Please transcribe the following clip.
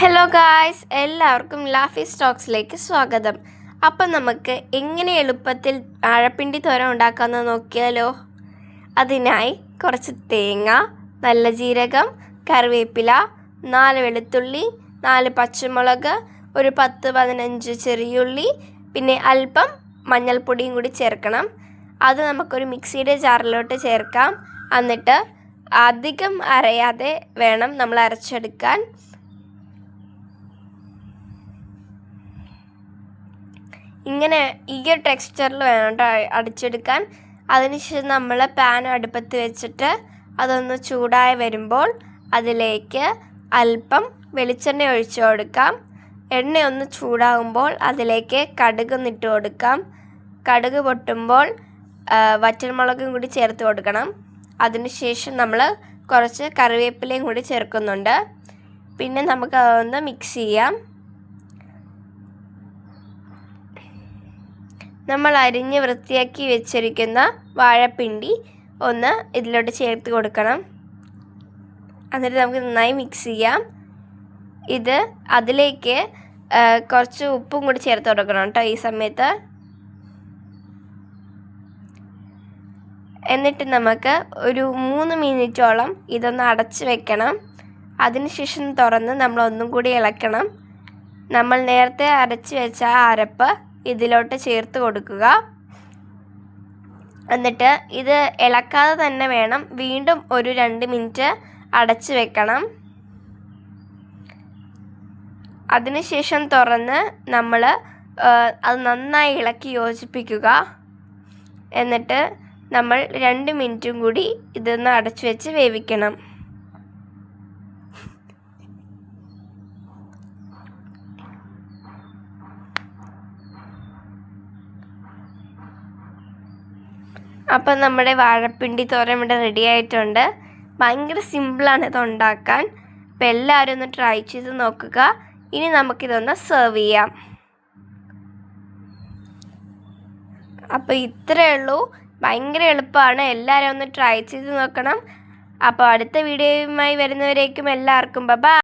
Hello guys, എല്ലാവർക്കും ലാഫി സ്റ്റോക്സിലേക്ക് സ്വാഗതം. അപ്പം നമുക്ക് എങ്ങനെ എളുപ്പത്തിൽ വാഴപ്പിണ്ടി തോരൻ ഉണ്ടാക്കാമെന്ന് നോക്കിയാലോ. അതിനായി കുറച്ച് തേങ്ങ, നല്ല ജീരകം, കറിവേപ്പില, 4 വെളുത്തുള്ളി, 4 പച്ചമുളക്, ഒരു 10-15 ചെറിയുള്ളി, പിന്നെ അല്പം മഞ്ഞൾപ്പൊടിയും കൂടി ചേർക്കണം. അത് നമുക്കൊരു മിക്സിയുടെ ജാറിലോട്ട് ചേർക്കാം. എന്നിട്ട് അധികം അരയാതെ വേണം നമ്മൾ അരച്ചെടുക്കാൻ. ഇങ്ങനെ ഈ ഒരു ടെക്സ്ചറിൽ വേണം അടിച്ചെടുക്കാൻ. അതിനുശേഷം നമ്മൾ പാൻ അടുപ്പത്ത് വെച്ചിട്ട് അതൊന്ന് ചൂടായി വരുമ്പോൾ അതിലേക്ക് അല്പം വെളിച്ചെണ്ണ ഒഴിച്ചു കൊടുക്കാം. എണ്ണ ഒന്ന് ചൂടാകുമ്പോൾ അതിലേക്ക് കടുകൊന്നിട്ട് കൊടുക്കാം. കടുക് പൊട്ടുമ്പോൾ വറ്റൽമുളകും കൂടി ചേർത്ത് കൊടുക്കണം. അതിനുശേഷം നമ്മൾ കുറച്ച് കറിവേപ്പിലയും കൂടി ചേർക്കുന്നുണ്ട്. പിന്നെ നമുക്ക് അതൊന്ന് മിക്സ് ചെയ്യാം. നമ്മൾ അരിഞ്ഞ് വൃത്തിയാക്കി വെച്ചിരിക്കുന്ന വാഴപ്പിണ്ടി ഒന്ന് ഇതിലോട്ട് ചേർത്ത് കൊടുക്കണം. എന്നിട്ട് നമുക്ക് നന്നായി മിക്സ് ചെയ്യാം. അതിലേക്ക് കുറച്ച് ഉപ്പും കൂടി ചേർത്ത് കൊടുക്കണം കേട്ടോ ഈ സമയത്ത്. എന്നിട്ട് നമുക്ക് ഒരു 3 മിനിറ്റോളം ഇതൊന്ന് അടച്ച് വെക്കണം. അതിനുശേഷം തുറന്ന് നമ്മൾ ഒന്നും കൂടി ഇളക്കണം. നമ്മൾ നേരത്തെ അരച്ച് വെച്ച ആ അരപ്പ് ഇതിലോട്ട് ചേർത്ത് കൊടുക്കുക. എന്നിട്ട് ഇത് ഇളക്കാതെ തന്നെ വേണം വീണ്ടും ഒരു 2 മിനിറ്റ് അടച്ച് വെക്കണം. അതിനുശേഷം തുറന്ന് നമ്മൾ അത് നന്നായി ഇളക്കി യോജിപ്പിക്കുക. എന്നിട്ട് നമ്മൾ 2 മിനിറ്റും കൂടി ഇതൊന്ന് അടച്ചു വെച്ച് വേവിക്കണം. അപ്പം നമ്മുടെ വാഴപ്പിണ്ടി തോരൻ ഇവിടെ റെഡി ആയിട്ടുണ്ട്. ഭയങ്കര സിമ്പിളാണ് ഇത് ഉണ്ടാക്കാൻ. അപ്പം എല്ലാവരും ഒന്ന് ട്രൈ ചെയ്ത് നോക്കുക. ഇനി നമുക്കിതൊന്ന് സെർവ് ചെയ്യാം. അപ്പോൾ ഇത്രയേ ഉള്ളൂ. ഭയങ്കര എളുപ്പമാണ്. എല്ലാവരും ഒന്ന് ട്രൈ ചെയ്ത് നോക്കണം. അപ്പോൾ അടുത്ത വീഡിയോയുമായി വരുന്നവരേക്കും എല്ലാവർക്കും ബൈ.